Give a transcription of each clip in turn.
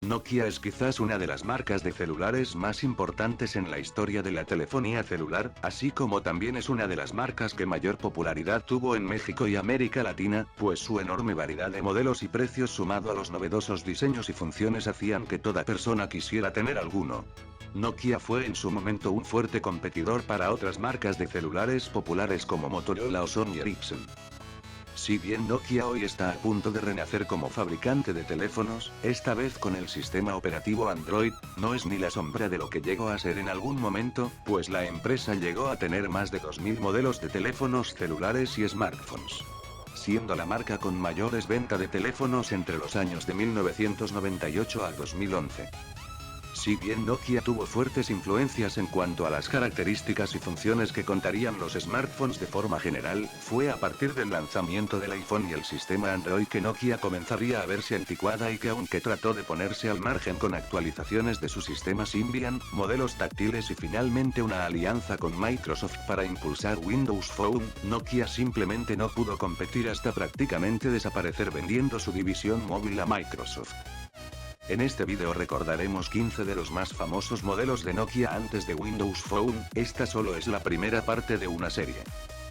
Nokia es quizás una de las marcas de celulares más importantes en la historia de la telefonía celular, así como también es una de las marcas que mayor popularidad tuvo en México y América Latina, pues su enorme variedad de modelos y precios sumado a los novedosos diseños y funciones hacían que toda persona quisiera tener alguno. Nokia fue en su momento un fuerte competidor para otras marcas de celulares populares como Motorola o Sony Ericsson. Si bien Nokia hoy está a punto de renacer como fabricante de teléfonos, esta vez con el sistema operativo Android, no es ni la sombra de lo que llegó a ser en algún momento, pues la empresa llegó a tener más de 2000 modelos de teléfonos celulares y smartphones, siendo la marca con mayores venta de teléfonos entre los años de 1998 a 2011. Si bien Nokia tuvo fuertes influencias en cuanto a las características y funciones que contarían los smartphones de forma general, fue a partir del lanzamiento del iPhone y el sistema Android que Nokia comenzaría a verse anticuada y que aunque trató de ponerse al margen con actualizaciones de su sistema Symbian, modelos táctiles y finalmente una alianza con Microsoft para impulsar Windows Phone, Nokia simplemente no pudo competir hasta prácticamente desaparecer vendiendo su división móvil a Microsoft. En este vídeo recordaremos 15 de los más famosos modelos de Nokia antes de Windows Phone, esta solo es la primera parte de una serie.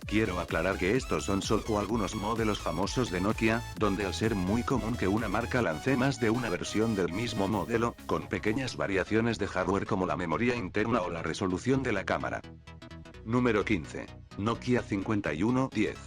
Quiero aclarar que estos son solo algunos modelos famosos de Nokia, donde al ser muy común que una marca lance más de una versión del mismo modelo, con pequeñas variaciones de hardware como la memoria interna o la resolución de la cámara. Número 15. Nokia 5110.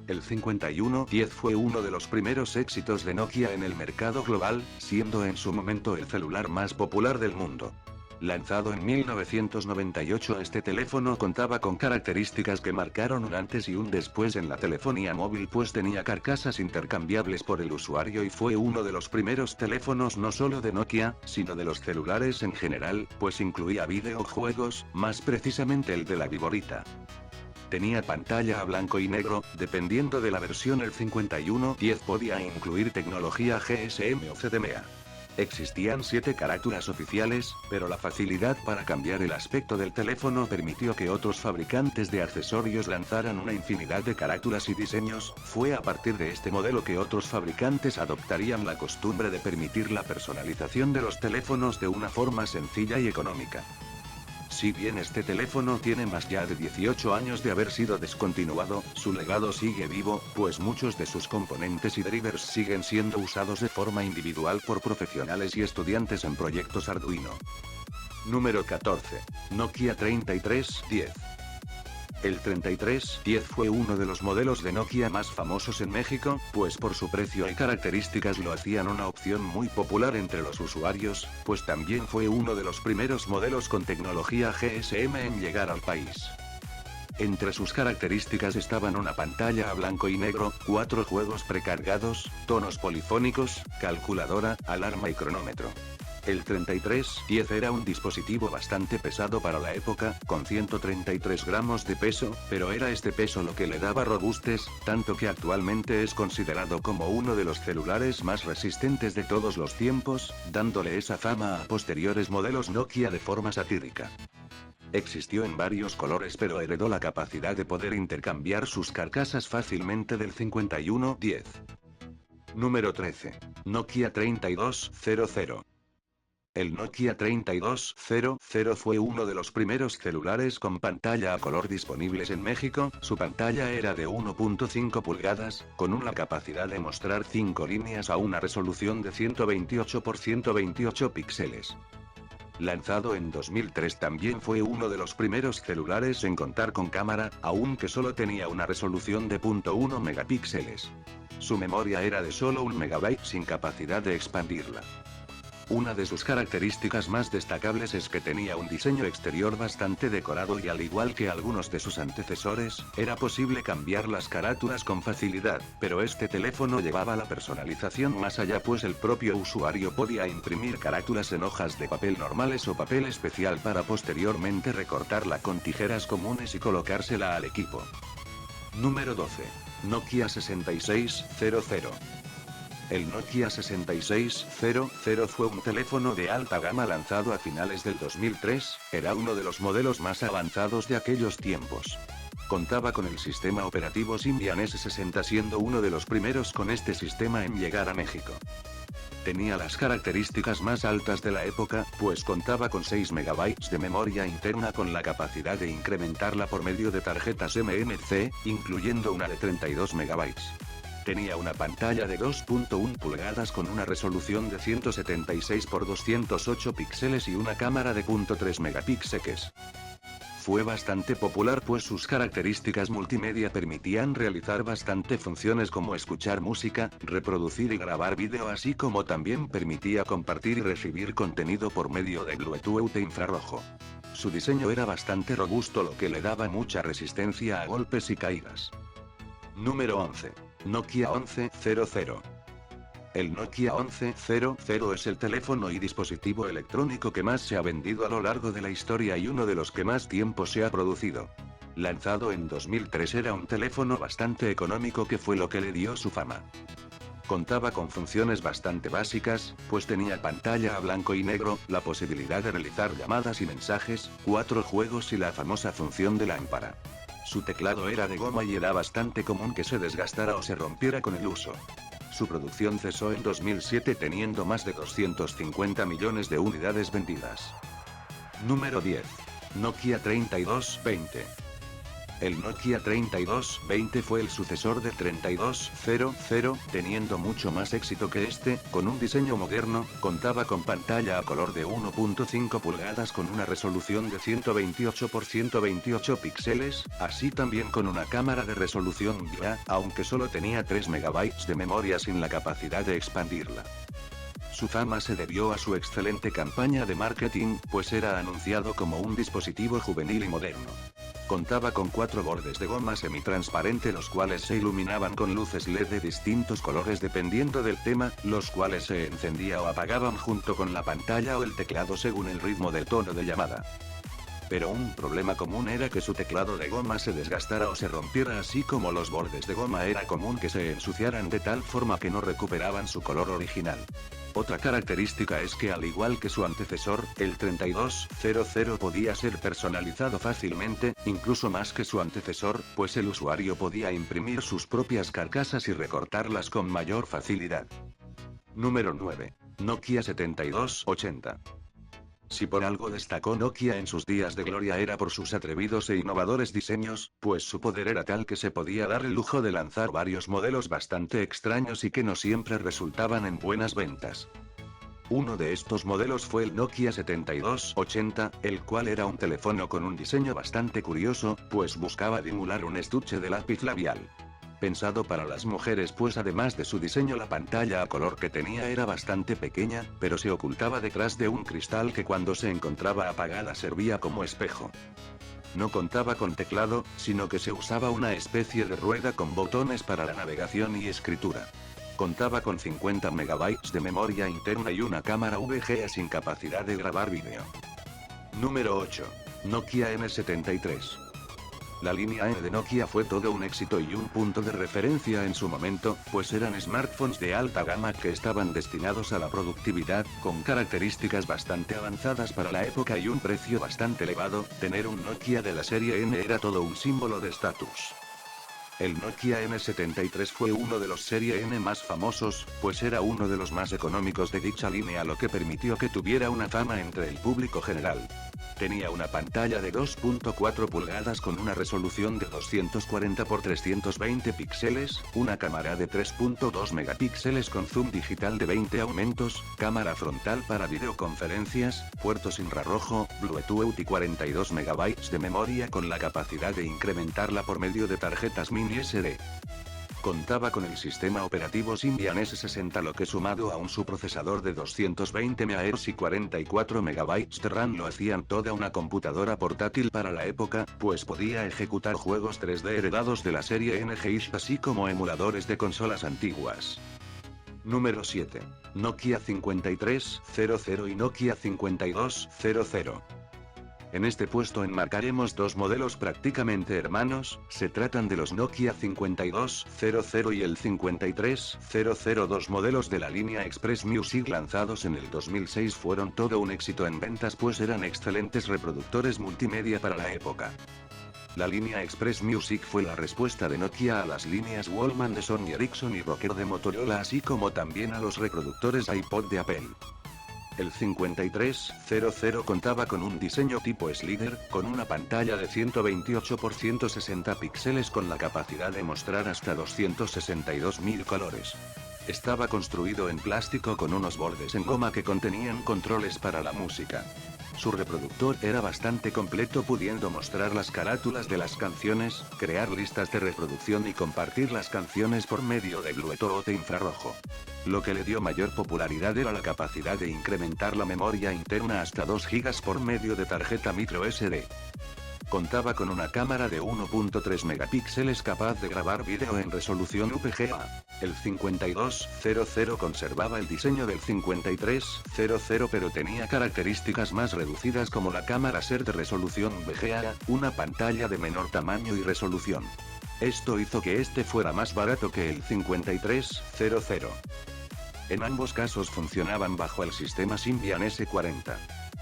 El 5110 fue uno de los primeros éxitos de Nokia en el mercado global, siendo en su momento el celular más popular del mundo. Lanzado en 1998, este teléfono contaba con características que marcaron un antes y un después en la telefonía móvil, pues tenía carcasas intercambiables por el usuario y fue uno de los primeros teléfonos no solo de Nokia, sino de los celulares en general, pues incluía videojuegos, más precisamente el de la Viborita. Tenía pantalla a blanco y negro, dependiendo de la versión el 5110 podía incluir tecnología GSM o CDMA. Existían 7 carátulas oficiales, pero la facilidad para cambiar el aspecto del teléfono permitió que otros fabricantes de accesorios lanzaran una infinidad de carátulas y diseños. Fue a partir de este modelo que otros fabricantes adoptarían la costumbre de permitir la personalización de los teléfonos de una forma sencilla y económica. Si bien este teléfono tiene más ya de 18 años de haber sido descontinuado, su legado sigue vivo, pues muchos de sus componentes y drivers siguen siendo usados de forma individual por profesionales y estudiantes en proyectos Arduino. Número 14. Nokia 3310. El 3310 fue uno de los modelos de Nokia más famosos en México, pues por su precio y características lo hacían una opción muy popular entre los usuarios, pues también fue uno de los primeros modelos con tecnología GSM en llegar al país. Entre sus características estaban una pantalla a blanco y negro, 4 juegos precargados, tonos polifónicos, calculadora, alarma y cronómetro. El 3310 era un dispositivo bastante pesado para la época, con 133 gramos de peso, pero era este peso lo que le daba robustez, tanto que actualmente es considerado como uno de los celulares más resistentes de todos los tiempos, dándole esa fama a posteriores modelos Nokia de forma satírica. Existió en varios colores, pero heredó la capacidad de poder intercambiar sus carcasas fácilmente del 5110. Número 13. Nokia 3200. El Nokia 3200 fue uno de los primeros celulares con pantalla a color disponibles en México. Su pantalla era de 1.5 pulgadas, con una capacidad de mostrar 5 líneas a una resolución de 128 por 128 píxeles. Lanzado en 2003, también fue uno de los primeros celulares en contar con cámara, aunque solo tenía una resolución de 0.1 megapíxeles. Su memoria era de solo 1 megabyte sin capacidad de expandirla. Una de sus características más destacables es que tenía un diseño exterior bastante decorado y al igual que algunos de sus antecesores, era posible cambiar las carátulas con facilidad, pero este teléfono llevaba la personalización más allá, pues el propio usuario podía imprimir carátulas en hojas de papel normales o papel especial para posteriormente recortarla con tijeras comunes y colocársela al equipo. Número 12. Nokia 6600. El Nokia 6600 fue un teléfono de alta gama lanzado a finales del 2003, era uno de los modelos más avanzados de aquellos tiempos. Contaba con el sistema operativo Symbian S60, siendo uno de los primeros con este sistema en llegar a México. Tenía las características más altas de la época, pues contaba con 6 MB de memoria interna con la capacidad de incrementarla por medio de tarjetas MMC, incluyendo una de 32 MB. Tenía una pantalla de 2.1 pulgadas con una resolución de 176 x 208 píxeles y una cámara de 0.3 megapíxeles. Fue bastante popular pues sus características multimedia permitían realizar bastante funciones como escuchar música, reproducir y grabar vídeo, así como también permitía compartir y recibir contenido por medio de Bluetooth e infrarrojo. Su diseño era bastante robusto, lo que le daba mucha resistencia a golpes y caídas. Número 11. Nokia 1100. El Nokia 1100 es el teléfono y dispositivo electrónico que más se ha vendido a lo largo de la historia y uno de los que más tiempo se ha producido. Lanzado en 2003, era un teléfono bastante económico que fue lo que le dio su fama. Contaba con funciones bastante básicas, pues tenía pantalla a blanco y negro, la posibilidad de realizar llamadas y mensajes, 4 juegos y la famosa función de lámpara. Su teclado era de goma y era bastante común que se desgastara o se rompiera con el uso. Su producción cesó en 2007 teniendo más de 250 millones de unidades vendidas. Número 10. Nokia 3220. El Nokia 3220 fue el sucesor del 3200, teniendo mucho más éxito que este, con un diseño moderno, contaba con pantalla a color de 1.5 pulgadas con una resolución de 128 x 128 píxeles, así también con una cámara de resolución VIA, aunque solo tenía 3 MB de memoria sin la capacidad de expandirla. Su fama se debió a su excelente campaña de marketing, pues era anunciado como un dispositivo juvenil y moderno. Contaba con 4 bordes de goma semitransparente, los cuales se iluminaban con luces LED de distintos colores dependiendo del tema, los cuales se encendía o apagaban junto con la pantalla o el teclado según el ritmo del tono de llamada. Pero un problema común era que su teclado de goma se desgastara o se rompiera, así como los bordes de goma era común que se ensuciaran de tal forma que no recuperaban su color original. Otra característica es que, al igual que su antecesor, el 3200 podía ser personalizado fácilmente, incluso más que su antecesor, pues el usuario podía imprimir sus propias carcasas y recortarlas con mayor facilidad. Número 9. Nokia 7280. Si por algo destacó Nokia en sus días de gloria era por sus atrevidos e innovadores diseños, pues su poder era tal que se podía dar el lujo de lanzar varios modelos bastante extraños y que no siempre resultaban en buenas ventas. Uno de estos modelos fue el Nokia 7280, el cual era un teléfono con un diseño bastante curioso, pues buscaba emular un estuche de lápiz labial. Pensado para las mujeres, pues además de su diseño la pantalla a color que tenía era bastante pequeña, pero se ocultaba detrás de un cristal que cuando se encontraba apagada servía como espejo. No contaba con teclado, sino que se usaba una especie de rueda con botones para la navegación y escritura. Contaba con 50 MB de memoria interna y una cámara VGA sin capacidad de grabar vídeo. Número 8. Nokia N73. La línea N de Nokia fue todo un éxito y un punto de referencia en su momento, pues eran smartphones de alta gama que estaban destinados a la productividad, con características bastante avanzadas para la época y un precio bastante elevado. Tener un Nokia de la serie N era todo un símbolo de estatus. El Nokia N73 fue uno de los serie N más famosos, pues era uno de los más económicos de dicha línea, lo que permitió que tuviera una fama entre el público general. Tenía una pantalla de 2.4 pulgadas con una resolución de 240 x 320 píxeles, una cámara de 3.2 megapíxeles con zoom digital de 20 aumentos, cámara frontal para videoconferencias, puertos infrarrojo, Bluetooth y 42 MB de memoria con la capacidad de incrementarla por medio de tarjetas mini SD. Contaba con el sistema operativo Symbian S60, lo que sumado a un subprocesador de 220 MHz y 44 MB de RAM lo hacían toda una computadora portátil para la época, pues podía ejecutar juegos 3D heredados de la serie NGX así como emuladores de consolas antiguas. Número 7. Nokia 5300 y Nokia 5200. En este puesto enmarcaremos dos modelos prácticamente hermanos, se tratan de los Nokia 5200 y el 5300. Dos modelos de la línea Express Music lanzados en el 2006 fueron todo un éxito en ventas, pues eran excelentes reproductores multimedia para la época. La línea Express Music fue la respuesta de Nokia a las líneas Walkman de Sony Ericsson y Rocker de Motorola, así como también a los reproductores iPod de Apple. El 5300 contaba con un diseño tipo slider, con una pantalla de 128 x 160 píxeles con la capacidad de mostrar hasta 262.000 colores. Estaba construido en plástico con unos bordes en goma que contenían controles para la música. Su reproductor era bastante completo, pudiendo mostrar las carátulas de las canciones, crear listas de reproducción y compartir las canciones por medio de Bluetooth e infrarrojo. Lo que le dio mayor popularidad era la capacidad de incrementar la memoria interna hasta 2 GB por medio de tarjeta microSD. Contaba con una cámara de 1.3 megapíxeles capaz de grabar vídeo en resolución VGA. El 5200 conservaba el diseño del 5300, pero tenía características más reducidas como la cámara SER de resolución VGA, una pantalla de menor tamaño y resolución. Esto hizo que este fuera más barato que el 5300. En ambos casos funcionaban bajo el sistema Symbian S40.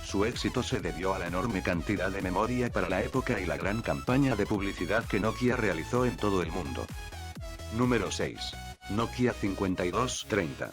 Su éxito se debió a la enorme cantidad de memoria para la época y la gran campaña de publicidad que Nokia realizó en todo el mundo. Número 6. Nokia 5230.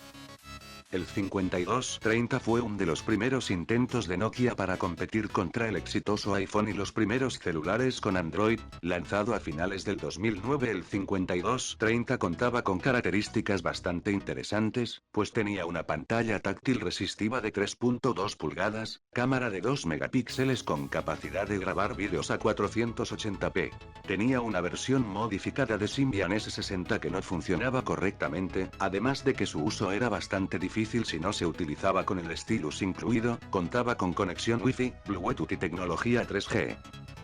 El 5230 fue uno de los primeros intentos de Nokia para competir contra el exitoso iPhone y los primeros celulares con Android, lanzado a finales del 2009. El 5230 contaba con características bastante interesantes, pues tenía una pantalla táctil resistiva de 3.2 pulgadas, cámara de 2 megapíxeles con capacidad de grabar vídeos a 480p. Tenía una versión modificada de Symbian S60 que no funcionaba correctamente, además de que su uso era bastante difícil si no se utilizaba con el stylus incluido. Contaba con conexión Wi-Fi, Bluetooth y tecnología 3G.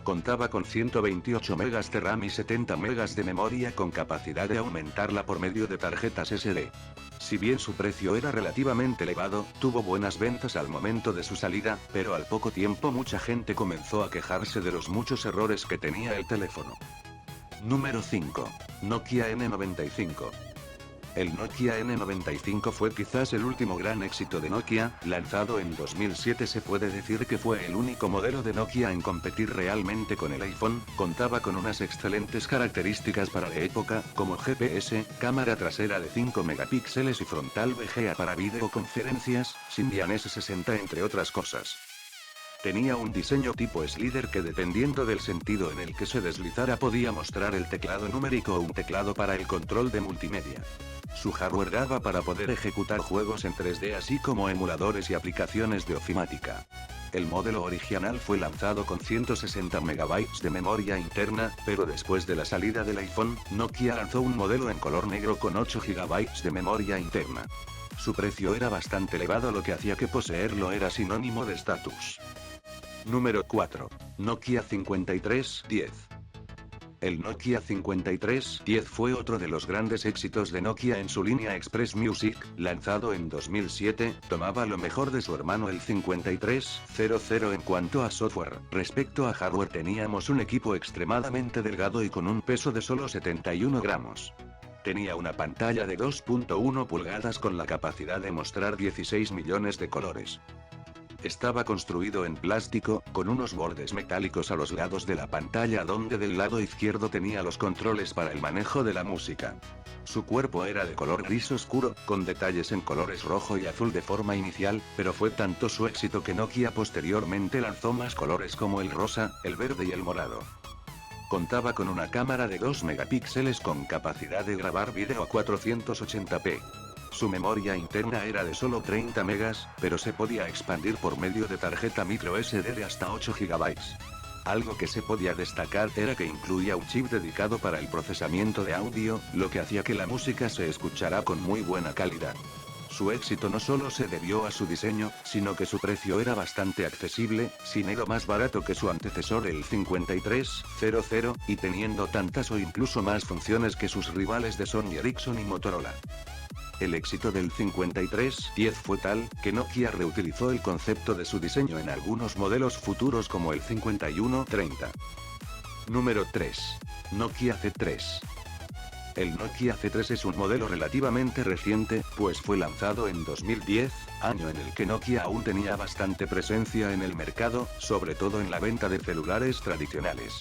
Contaba con 128 MB de RAM y 70 MB de memoria con capacidad de aumentarla por medio de tarjetas SD. Si bien su precio era relativamente elevado, tuvo buenas ventas al momento de su salida, pero al poco tiempo mucha gente comenzó a quejarse de los muchos errores que tenía el teléfono. Número 5. Nokia N95. El Nokia N95 fue quizás el último gran éxito de Nokia, lanzado en 2007. Se puede decir que fue el único modelo de Nokia en competir realmente con el iPhone. Contaba con unas excelentes características para la época, como GPS, cámara trasera de 5 megapíxeles y frontal VGA para videoconferencias, Symbian S60 entre otras cosas. Tenía un diseño tipo slider que, dependiendo del sentido en el que se deslizara, podía mostrar el teclado numérico o un teclado para el control de multimedia. Su hardware daba para poder ejecutar juegos en 3D así como emuladores y aplicaciones de ofimática. El modelo original fue lanzado con 160 MB de memoria interna, pero después de la salida del iPhone, Nokia lanzó un modelo en color negro con 8 GB de memoria interna. Su precio era bastante elevado, lo que hacía que poseerlo era sinónimo de estatus. Número 4. Nokia 5310. El Nokia 5310 fue otro de los grandes éxitos de Nokia en su línea Express Music, lanzado en 2007, tomaba lo mejor de su hermano el 5300 en cuanto a software. Respecto a hardware, teníamos un equipo extremadamente delgado y con un peso de solo 71 gramos. Tenía una pantalla de 2.1 pulgadas con la capacidad de mostrar 16 millones de colores. Estaba construido en plástico, con unos bordes metálicos a los lados de la pantalla, donde del lado izquierdo tenía los controles para el manejo de la música. Su cuerpo era de color gris oscuro, con detalles en colores rojo y azul de forma inicial, pero fue tanto su éxito que Nokia posteriormente lanzó más colores como el rosa, el verde y el morado. Contaba con una cámara de 2 megapíxeles con capacidad de grabar vídeo a 480p. Su memoria interna era de solo 30 megas, pero se podía expandir por medio de tarjeta microSD de hasta 8 GB. Algo que se podía destacar era que incluía un chip dedicado para el procesamiento de audio, lo que hacía que la música se escuchara con muy buena calidad. Su éxito no solo se debió a su diseño, sino que su precio era bastante accesible, siendo más barato que su antecesor el 5300, y teniendo tantas o incluso más funciones que sus rivales de Sony Ericsson y Motorola. El éxito del 5310 fue tal, que Nokia reutilizó el concepto de su diseño en algunos modelos futuros como el 5130. Número 3. Nokia C3. El Nokia C3 es un modelo relativamente reciente, pues fue lanzado en 2010, año en el que Nokia aún tenía bastante presencia en el mercado, sobre todo en la venta de celulares tradicionales.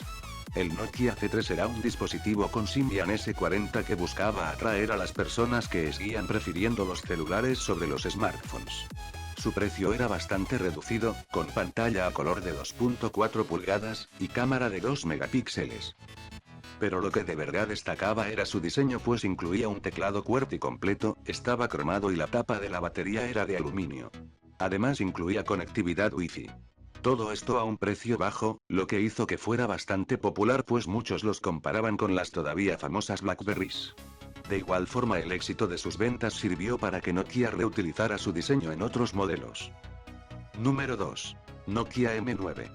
El Nokia C3 era un dispositivo con Symbian S40 que buscaba atraer a las personas que seguían prefiriendo los celulares sobre los smartphones. Su precio era bastante reducido, con pantalla a color de 2.4 pulgadas, y cámara de 2 megapíxeles. Pero lo que de verdad destacaba era su diseño, pues incluía un teclado QWERTY completo, estaba cromado y la tapa de la batería era de aluminio. Además incluía conectividad Wi-Fi. Todo esto a un precio bajo, lo que hizo que fuera bastante popular, pues muchos los comparaban con las todavía famosas Blackberries. De igual forma, el éxito de sus ventas sirvió para que Nokia reutilizara su diseño en otros modelos. Número 2. Nokia M9.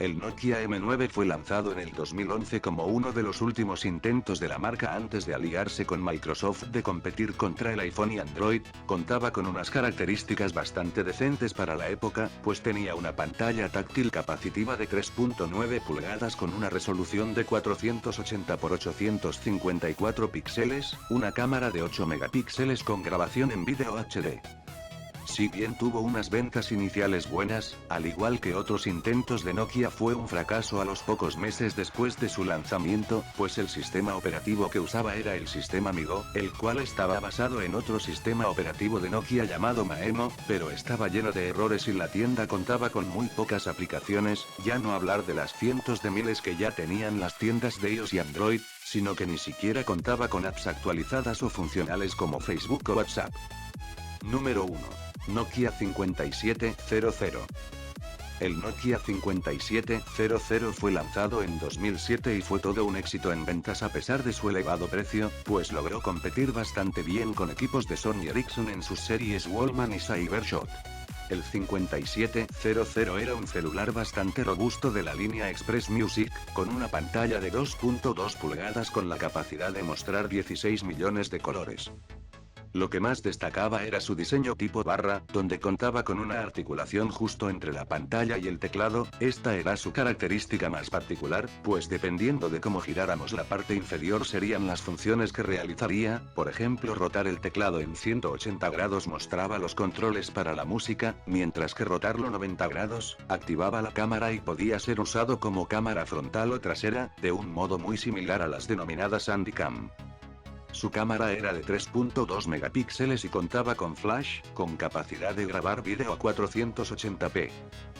El Nokia M9 fue lanzado en el 2011 como uno de los últimos intentos de la marca antes de aliarse con Microsoft de competir contra el iPhone y Android. Contaba con unas características bastante decentes para la época, pues tenía una pantalla táctil capacitiva de 3.9 pulgadas con una resolución de 480 x 854 píxeles, una cámara de 8 megapíxeles con grabación en vídeo HD. Si bien tuvo unas ventas iniciales buenas, al igual que otros intentos de Nokia, fue un fracaso a los pocos meses después de su lanzamiento, pues el sistema operativo que usaba era el sistema MiGo, el cual estaba basado en otro sistema operativo de Nokia llamado Maemo, pero estaba lleno de errores y la tienda contaba con muy pocas aplicaciones, ya no hablar de las cientos de miles que ya tenían las tiendas de iOS y Android, sino que ni siquiera contaba con apps actualizadas o funcionales como Facebook o WhatsApp. Número 1. Nokia 5700. El Nokia 5700 fue lanzado en 2007 y fue todo un éxito en ventas a pesar de su elevado precio, pues logró competir bastante bien con equipos de Sony Ericsson en sus series Wallman y Cybershot. El 5700 era un celular bastante robusto de la línea Express Music, con una pantalla de 2.2 pulgadas con la capacidad de mostrar 16 millones de colores. Lo que más destacaba era su diseño tipo barra, donde contaba con una articulación justo entre la pantalla y el teclado. Esta era su característica más particular, pues dependiendo de cómo giráramos la parte inferior serían las funciones que realizaría. Por ejemplo, rotar el teclado en 180 grados mostraba los controles para la música, mientras que rotarlo 90 grados, activaba la cámara y podía ser usado como cámara frontal o trasera, de un modo muy similar a las denominadas Handycam. Su cámara era de 3.2 megapíxeles y contaba con flash, con capacidad de grabar vídeo a 480p.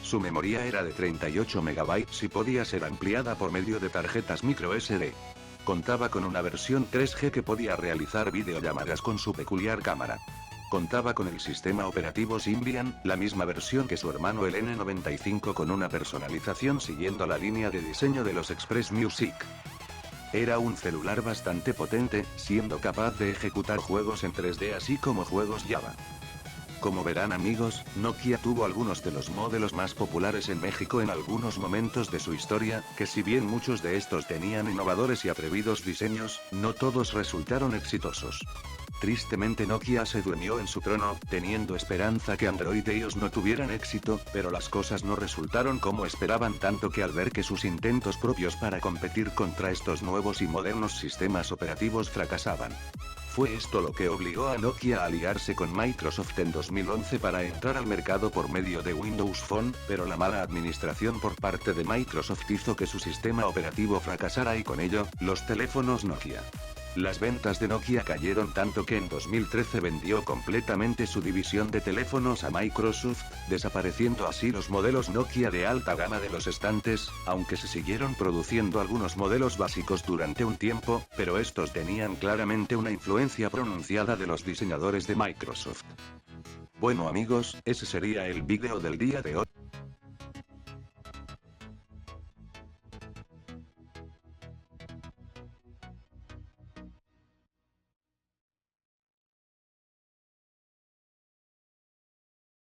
Su memoria era de 38 megabytes y podía ser ampliada por medio de tarjetas microSD. Contaba con una versión 3G que podía realizar videollamadas con su peculiar cámara. Contaba con el sistema operativo Symbian, la misma versión que su hermano el N95, con una personalización siguiendo la línea de diseño de los Express Music. Era un celular bastante potente, siendo capaz de ejecutar juegos en 3D así como juegos Java. Como verán amigos, Nokia tuvo algunos de los modelos más populares en México en algunos momentos de su historia, que si bien muchos de estos tenían innovadores y atrevidos diseños, no todos resultaron exitosos. Tristemente Nokia se durmió en su trono, teniendo esperanza que Android y iOS no tuvieran éxito, pero las cosas no resultaron como esperaban, tanto que al ver que sus intentos propios para competir contra estos nuevos y modernos sistemas operativos fracasaban. Fue esto lo que obligó a Nokia a aliarse con Microsoft en 2011 para entrar al mercado por medio de Windows Phone, pero la mala administración por parte de Microsoft hizo que su sistema operativo fracasara y con ello, los teléfonos Nokia. Las ventas de Nokia cayeron tanto que en 2013 vendió completamente su división de teléfonos a Microsoft, desapareciendo así los modelos Nokia de alta gama de los estantes, aunque se siguieron produciendo algunos modelos básicos durante un tiempo, pero estos tenían claramente una influencia pronunciada de los diseñadores de Microsoft. Bueno amigos, ese sería el vídeo del día de hoy.